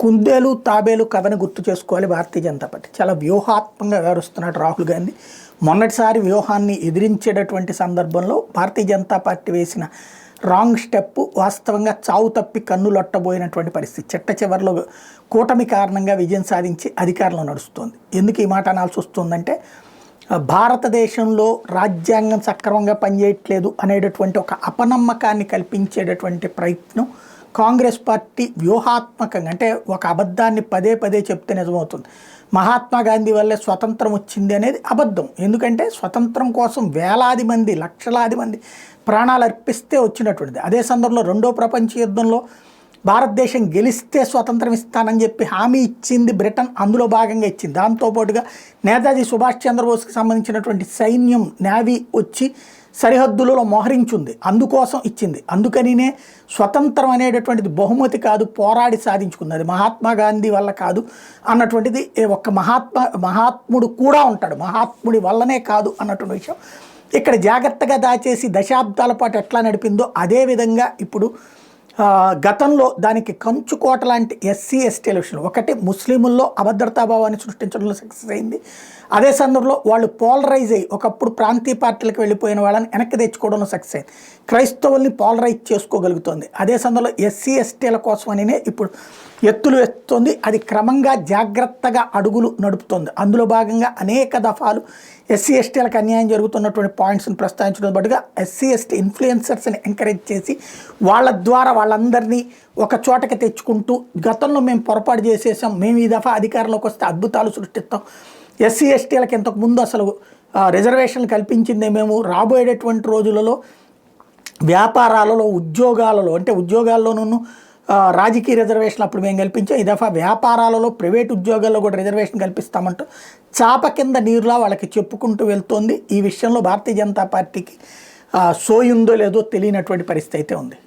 కుందేలు తాబేలు కథను గుర్తు చేసుకోవాలి భారతీయ జనతా పార్టీ. చాలా వ్యూహాత్మకంగా వ్యవహరిస్తున్నాడు రాహుల్ గాంధీ. మొన్నటిసారి వ్యూహాన్ని ఎదిరించేటటువంటి సందర్భంలో భారతీయ జనతా పార్టీ వేసిన రాంగ్ స్టెప్ వాస్తవంగా చావు తప్పి కన్నులొట్టబోయినటువంటి పరిస్థితి. చిట్ట చివరిలో కూటమి కారణంగా విజయం సాధించి అధికారంలో నడుస్తుంది. ఎందుకు ఈ మాట అనాల్సి వస్తుందంటే, భారతదేశంలో రాజ్యాంగం సక్రమంగా పనిచేయట్లేదు అనేటటువంటి ఒక అపనమ్మకాన్ని కల్పించేటటువంటి ప్రయత్నం కాంగ్రెస్ పార్టీ వ్యూహాత్మకంగా, అంటే ఒక అబద్ధాన్ని పదే పదే చెప్తే నిజమవుతుంది. మహాత్మా గాంధీ వల్లే స్వతంత్రం వచ్చింది అనేది అబద్ధం. ఎందుకంటే స్వతంత్రం కోసం వేలాది మంది, లక్షలాది మంది ప్రాణాలు అర్పిస్తే వచ్చినటువంటిది. అదే సందర్భంలో రెండో ప్రపంచ యుద్ధంలో భారతదేశం గెలిస్తే స్వతంత్రం ఇస్తానని చెప్పి హామీ ఇచ్చింది బ్రిటన్, అందులో భాగంగా ఇచ్చింది. దాంతోపాటుగా నేతాజీ సుభాష్ చంద్రబోస్కి సంబంధించినటువంటి సైన్యం, నేవీ వచ్చి సరిహద్దులలో మోహరించింది, అందుకోసం ఇచ్చింది. అందుకనినే స్వతంత్రం అనేటటువంటిది బహుమతి కాదు, పోరాడి సాధించుకుంది. అది మహాత్మా గాంధీ వల్ల కాదు అన్నటువంటిది ఒక్క మహాత్ముడు కూడా ఉంటాడు, మహాత్ముడి వల్లనే కాదు అన్నటువంటి విషయం ఇక్కడ జాగ్రత్తగా దాచేసి దశాబ్దాల పాటు ఎట్లా నడిపిందో అదేవిధంగా ఇప్పుడు గతంలో దానికి కంచుకోట లాంటి ఎస్సీ ఎస్టీ ఎలక్షన్లు ఒకటి ముస్లింల్లో అభద్రతాభావాన్ని సృష్టించడంలో సక్సెస్ అయింది. అదే సందర్భంలో వాళ్ళు పోలరైజ్ అయ్యి ఒకప్పుడు ప్రాంతీయ పార్టీలకు వెళ్ళిపోయిన వాళ్ళని వెనక్కి తెచ్చుకోవడంలో సక్సెస్ అయింది. క్రైస్తవుల్ని పోలరైజ్ చేసుకోగలుగుతుంది. అదే సందర్భంలో ఎస్సీ ఎస్టీల కోసమనే ఇప్పుడు ఎత్తులు ఎత్తుతుంది. అది క్రమంగా జాగ్రత్తగా అడుగులు నడుపుతుంది. అందులో భాగంగా అనేక దఫాలు ఎస్సీ ఎస్టీలకు అన్యాయం జరుగుతున్నటువంటి పాయింట్స్ని ప్రస్తావించడం పాటుగా ఎస్సీ ఎస్టీ ఇన్ఫ్లుయెన్సర్స్ని ఎంకరేజ్ చేసి వాళ్ళ ద్వారా వాళ్ళందరినీ ఒక చోటకి తెచ్చుకుంటూ, గతంలో మేము పొరపాటు చేసేసాం, మేము ఈ దఫా అధికారంలోకి వస్తే అద్భుతాలు సృష్టిస్తాం, ఎస్సీ ఎస్టీలకు ఇంతకుముందు అసలు రిజర్వేషన్లు కల్పించిందే మేము, రాబోయేటటువంటి రోజులలో వ్యాపారాలలో, ఉద్యోగాలలో, అంటే ఉద్యోగాల్లోనూ రాజకీయ రిజర్వేషన్ అప్పుడు మేము కల్పించాం, ఈ దఫా వ్యాపారాలలో, ప్రైవేట్ ఉద్యోగాల్లో కూడా రిజర్వేషన్ కల్పిస్తామంటూ చాప కింద నీరులా వాళ్ళకి చెప్పుకుంటూ వెళ్తోంది. ఈ విషయంలో భారతీయ జనతా పార్టీకి సోయుందో లేదో తెలియనటువంటి పరిస్థితి అయితే ఉంది.